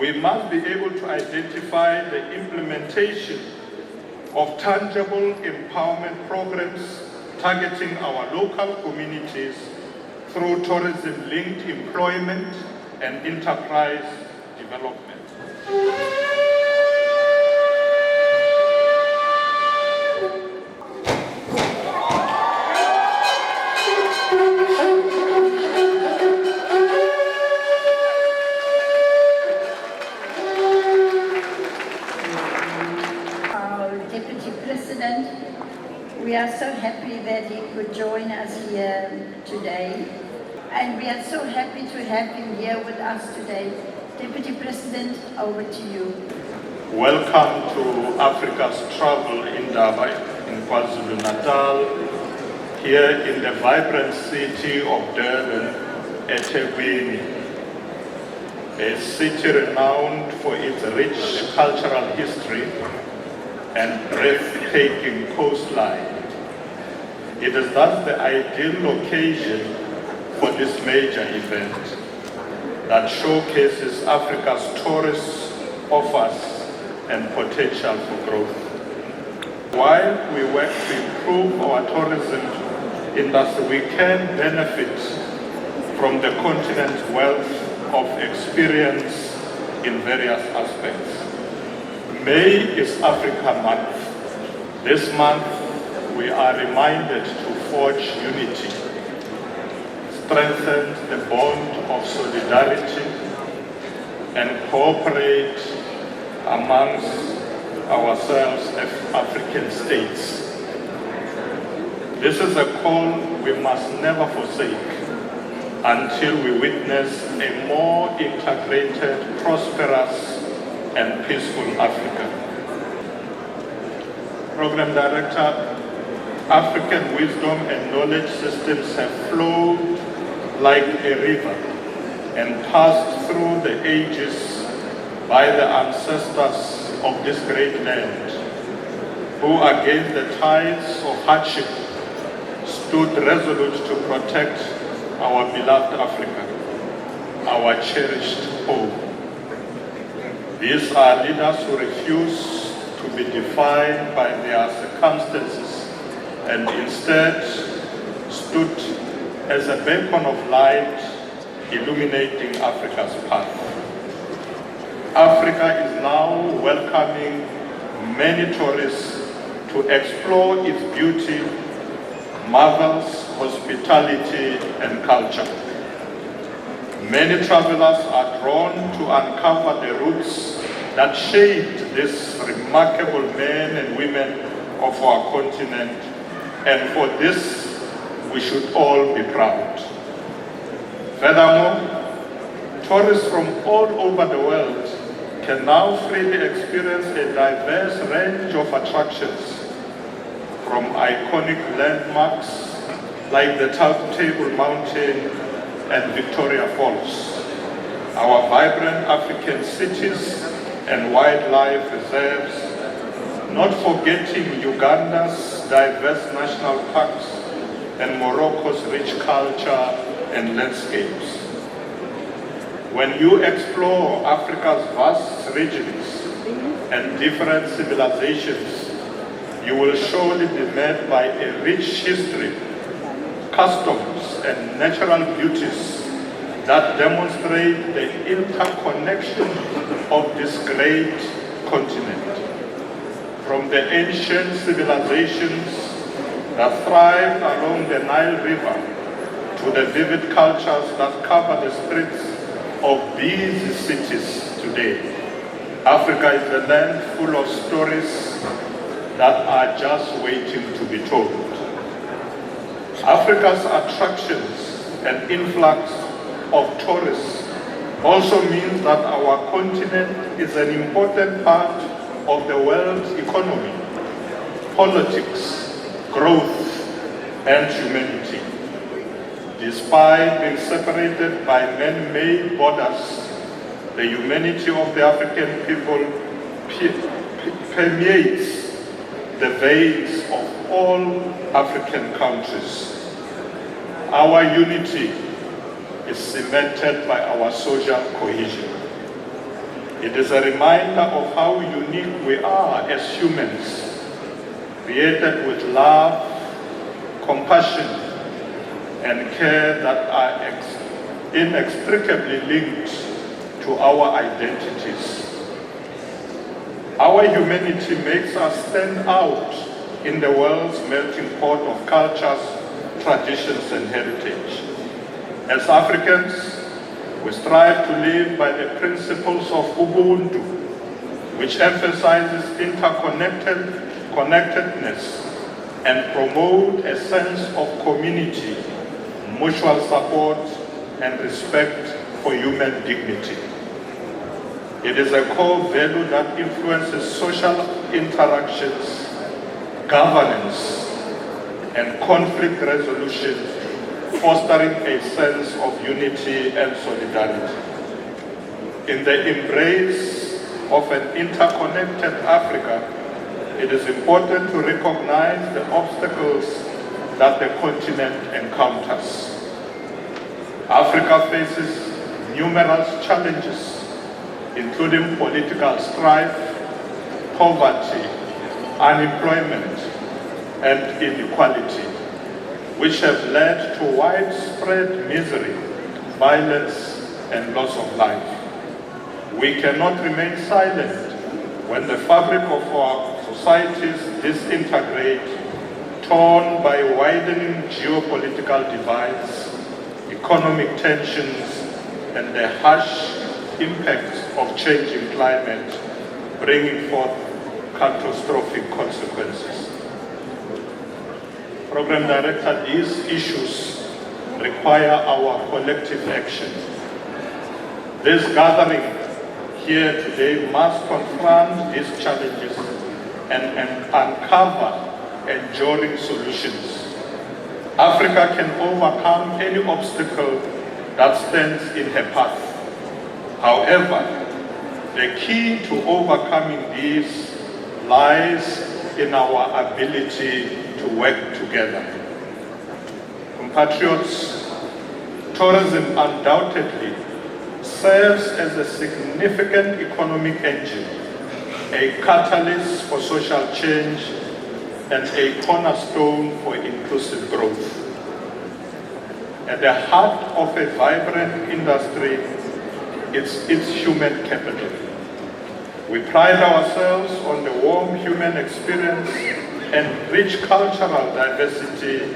we must be able to identify the implementation of tangible empowerment programs targeting our local communities through tourism-linked employment and enterprise development. We are so happy that he could join us here today, and we are so happy to have him here with us today. Deputy President, over to you. Welcome to Africa's Travel Indaba in KwaZulu-Natal, here in the vibrant city of Durban, eThekwini, a city renowned for its rich cultural history and breathtaking coastline. It is thus the ideal occasion for this major event that showcases Africa's tourist offers and potential for growth. While we work to improve our tourism industry, we can benefit from the continent's wealth of experience in various aspects. May is Africa Month. This month, we are reminded to forge unity, strengthen the bond of solidarity, and cooperate amongst ourselves as African states. This is a call we must never forsake until we witness a more integrated, prosperous, and peaceful Africa. Program Director, African wisdom and knowledge systems have flowed like a river and passed through the ages by the ancestors of this great land, who against the tides of hardship stood resolute to protect our beloved Africa, our cherished home. These are leaders who refuse to be defined by their circumstances and instead stood as a beacon of light illuminating Africa's path. Africa is now welcoming many tourists to explore its beauty, marvels, hospitality, and culture. Many travelers are drawn to uncover the roots that shaped these remarkable men and women of our continent, and for this we should all be proud. Furthermore, tourists from all over the world can now freely experience a diverse range of attractions, from iconic landmarks like the Table Mountain and Victoria Falls, our vibrant African cities and wildlife reserves, not forgetting Uganda's diverse national parks and Morocco's rich culture and landscapes. When you explore Africa's vast regions and different civilizations, you will surely be met by a rich history, customs, and natural beauties that demonstrate the interconnection of this great continent. From the ancient civilizations that thrived along the Nile River to the vivid cultures that cover the streets of busy cities today, Africa is a land full of stories that are just waiting to be told. Africa's attractions and influx of tourists also means that our continent is an important part of the world's economy, politics, growth, and humanity. Despite being separated by man-made borders, the humanity of the African people permeates the veins of all African countries. Our unity is cemented by our social cohesion. It is a reminder of how unique we are as humans, created with love, compassion, and care that are inextricably linked to our identities. Our humanity makes us stand out in the world's melting pot of cultures, traditions, and heritage. As Africans, we strive to live by the principles of Ubuntu, which emphasizes connectedness and promote a sense of community, mutual support, and respect for human dignity. It is a core value that influences social interactions, governance, and conflict resolution, fostering a sense of unity and solidarity. In the embrace of an interconnected Africa, it is important to recognize the obstacles that the continent encounters. Africa faces numerous challenges, including political strife, poverty, unemployment, and inequality, which have led to widespread misery, violence, and loss of life. We cannot remain silent when the fabric of our societies disintegrate, torn by widening geopolitical divides, economic tensions, and the harsh impacts of changing climate, bringing forth catastrophic consequences. Program Director, these issues require our collective action. This gathering here today must confront these challenges and uncover enduring solutions. Africa can overcome any obstacle that stands in her path. However, the key to overcoming these lies in our ability to work together. Compatriots, tourism undoubtedly serves as a significant economic engine, a catalyst for social change, and a cornerstone for inclusive growth. At the heart of a vibrant industry, it's its human capital. We pride ourselves on the warm human experience and rich cultural diversity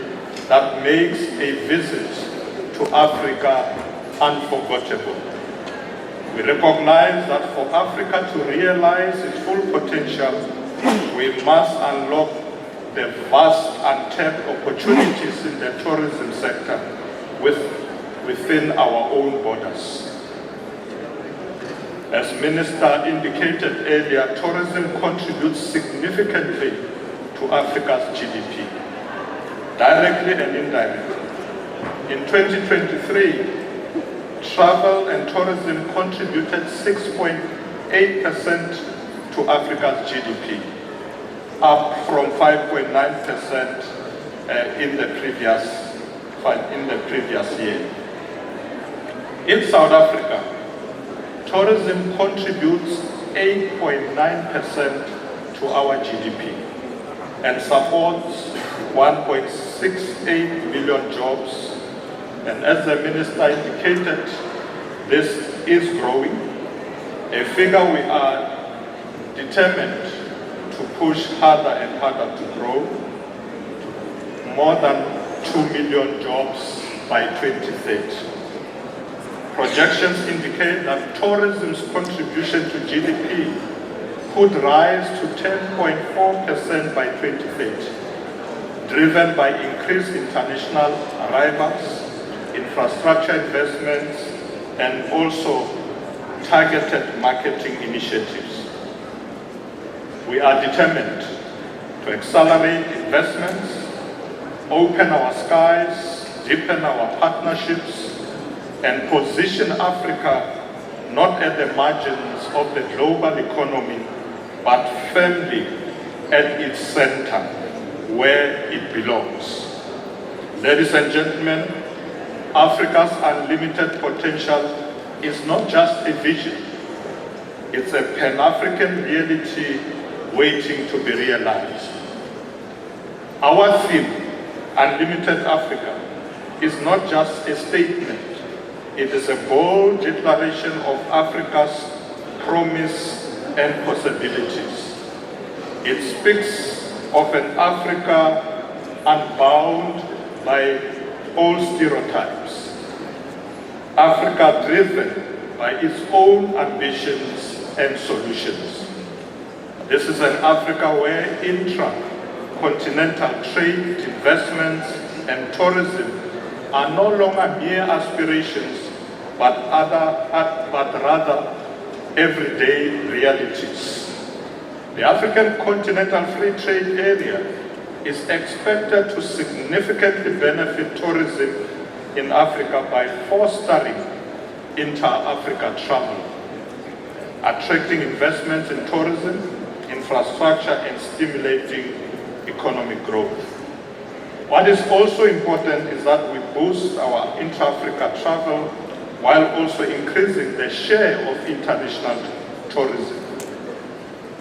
that makes a visit to Africa unforgettable. We recognize that for Africa to realize its full potential, we must unlock the vast untapped opportunities in the tourism sector within our own borders. As Minister indicated earlier, tourism contributes significantly to Africa's GDP, directly and indirectly. In 2023, travel and tourism contributed 6.8% to Africa's GDP, up from 5.9% in the previous year. In South Africa, tourism contributes 8.9% to our GDP and supports 1.68 million jobs. And as the Minister indicated, this is growing, a figure we are determined to push harder and harder to grow, more than 2 million jobs by 2030. Projections indicate that tourism's contribution to GDP could rise to 10.4% by 2030, driven by increased international arrivals, infrastructure investments, and also targeted marketing initiatives. We are determined to accelerate investments, open our skies, deepen our partnerships, and position Africa not at the margins of the global economy, but firmly at its center, where it belongs. Ladies and gentlemen, Africa's unlimited potential is not just a vision, It's a Pan-African reality waiting to be realized. Our theme, Unlimited Africa, is not just a statement. It is a bold declaration of Africa's promise and possibilities. It speaks of an Africa unbound by old stereotypes, Africa driven by its own ambitions and solutions. This is an Africa where intra-continental trade, investments, and tourism are no longer mere aspirations, but rather everyday realities. The African Continental Free Trade Area is expected to significantly benefit tourism in Africa by fostering inter-Africa travel, attracting investments in tourism, infrastructure, and stimulating economic growth. What is also important is that we boost our inter-Africa travel while also increasing the share of international tourism.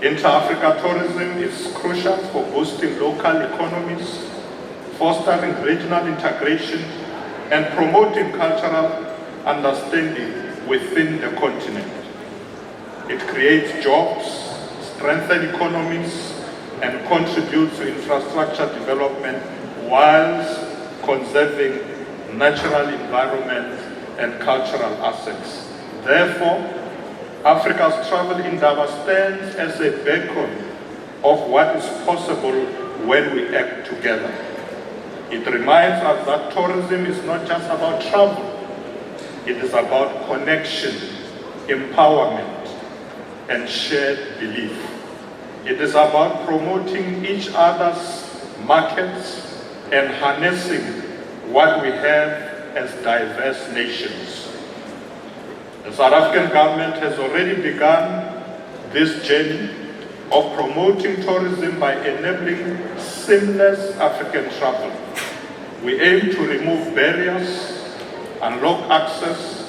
Inter-Africa tourism is crucial for boosting local economies, fostering regional integration, and promoting cultural understanding within the continent. It creates jobs, strengthens economies, and contributes to infrastructure development whilst conserving natural environment and cultural assets. Therefore, Africa's Travel Indaba stands as a beacon of what is possible when we act together. It reminds us that tourism is not just about travel, it is about connection, empowerment, and shared belief. It is about promoting each other's markets and harnessing what we have as diverse nations. The South African government has already begun this journey of promoting tourism by enabling seamless African travel. We aim to remove barriers, unlock access,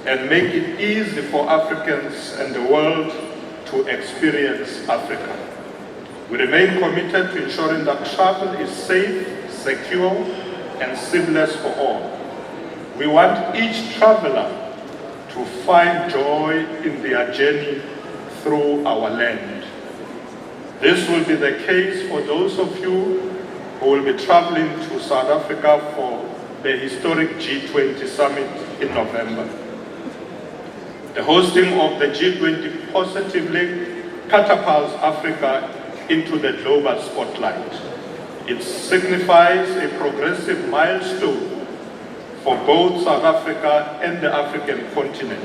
and make it easy for Africans and the world to experience Africa. We remain committed to ensuring that travel is safe, secure, and seamless for all. We want each traveler to find joy in their journey through our land. This will be the case for those of you who will be traveling to South Africa for the historic G20 summit in November. The hosting of the G20 positively catapults Africa into the global spotlight. It signifies a progressive milestone for both South Africa and the African continent,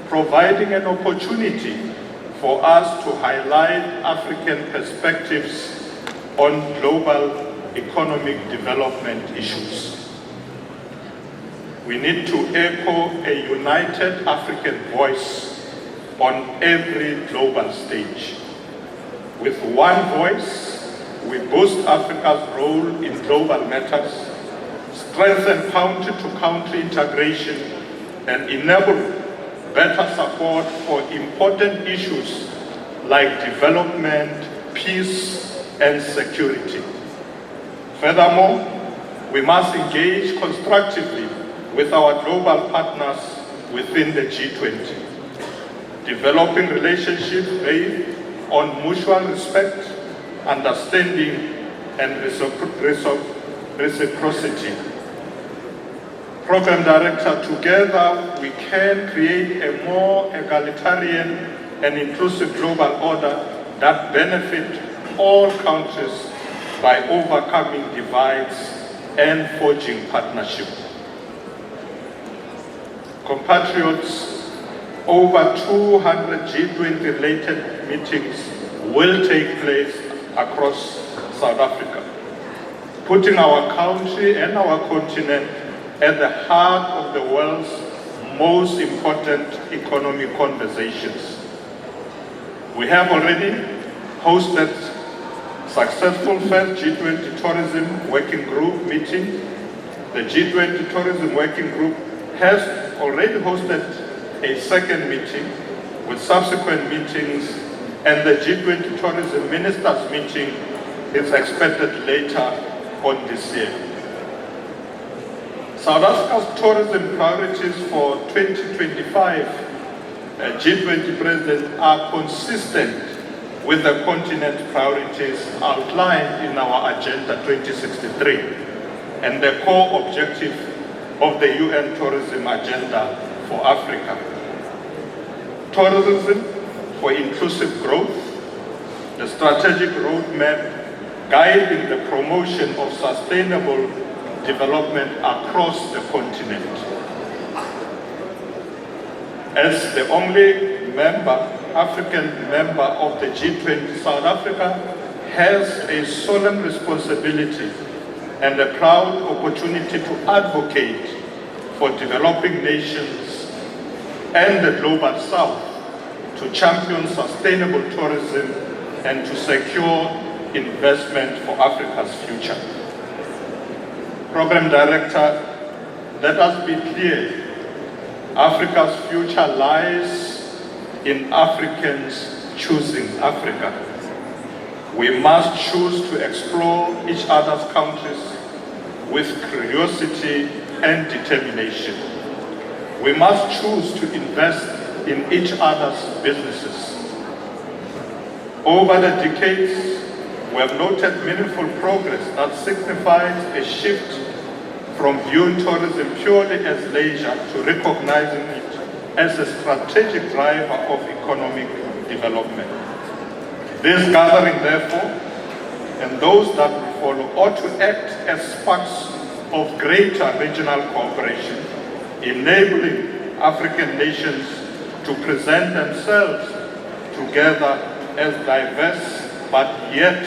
providing an opportunity for us to highlight African perspectives on global economic development issues. We need to echo a united African voice on every global stage. With one voice, we boost Africa's role in global matters, strengthen country-to-country integration, and enable better support for important issues like development, peace, and security. Furthermore, we must engage constructively with our global partners within the G20, developing relationships based on mutual respect, understanding, and reciprocity. Program Director, together we can create a more egalitarian and inclusive global order that benefits all countries by overcoming divides and forging partnership. Compatriots, over 200 G20 related meetings will take place across South Africa, putting our country and our continent at the heart of the world's most important economic conversations. We have already hosted successful first G20 Tourism Working Group meeting. The G20 Tourism Working Group has already hosted a second meeting, with subsequent meetings, and the G20 Tourism Ministers meeting is expected later on this year. South Africa's tourism priorities for 2025 G20 President are consistent with the continent priorities outlined in our Agenda 2063 and the core objective of the UN Tourism Agenda for Africa. Tourism for inclusive growth, the strategic roadmap guiding the promotion of sustainable development across the continent. As the only African member of the G20, South Africa has a solemn responsibility and a proud opportunity to advocate for developing nations and the global south to champion sustainable tourism and to secure investment for Africa's future. Program Director, let us be clear. Africa's future lies in Africans choosing Africa. We must choose to explore each other's countries with curiosity and determination. We must choose to invest in each other's businesses. Over the decades, we have noted meaningful progress that signifies a shift from viewing tourism purely as leisure to recognizing it as a strategic driver of economic development. This gathering, therefore, and those that will follow ought to act as sparks of greater regional cooperation, enabling African nations to present themselves together as diverse but yet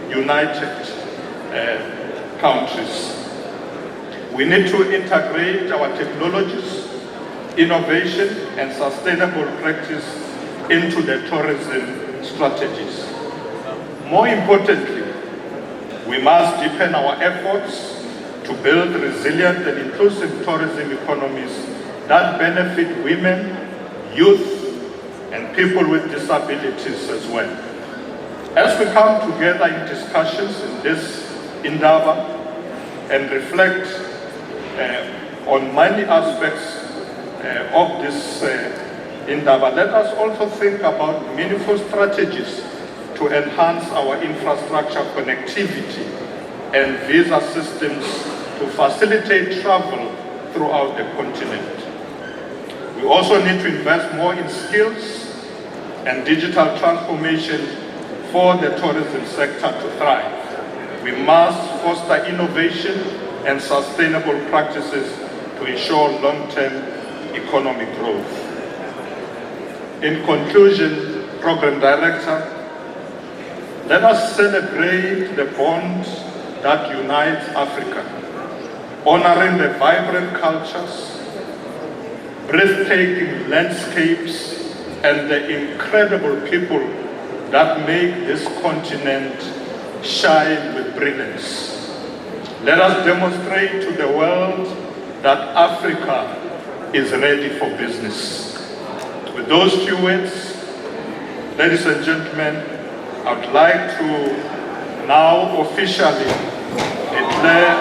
united countries. We need to integrate our technologies, innovation, and sustainable practice into the tourism strategies. More importantly, we must deepen our efforts to build resilient and inclusive tourism economies that benefit women, youth, and people with disabilities as well. As we come together in discussions in this Indaba and reflect on many aspects of this Indaba, let us also think about meaningful strategies to enhance our infrastructure connectivity and visa systems to facilitate travel throughout the continent. We also need to invest more in skills and digital transformation for the tourism sector to thrive. We must foster innovation and sustainable practices to ensure long-term economic growth. In conclusion, Program Director, let us celebrate the bond that unites Africa, honoring the vibrant cultures, breathtaking landscapes, and the incredible people that make this continent shine with brilliance. Let us demonstrate to the world that Africa is ready for business. With those few words, ladies and gentlemen, I would like to now officially declare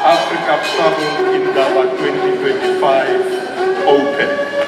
Africa Travel Indaba 2025 open.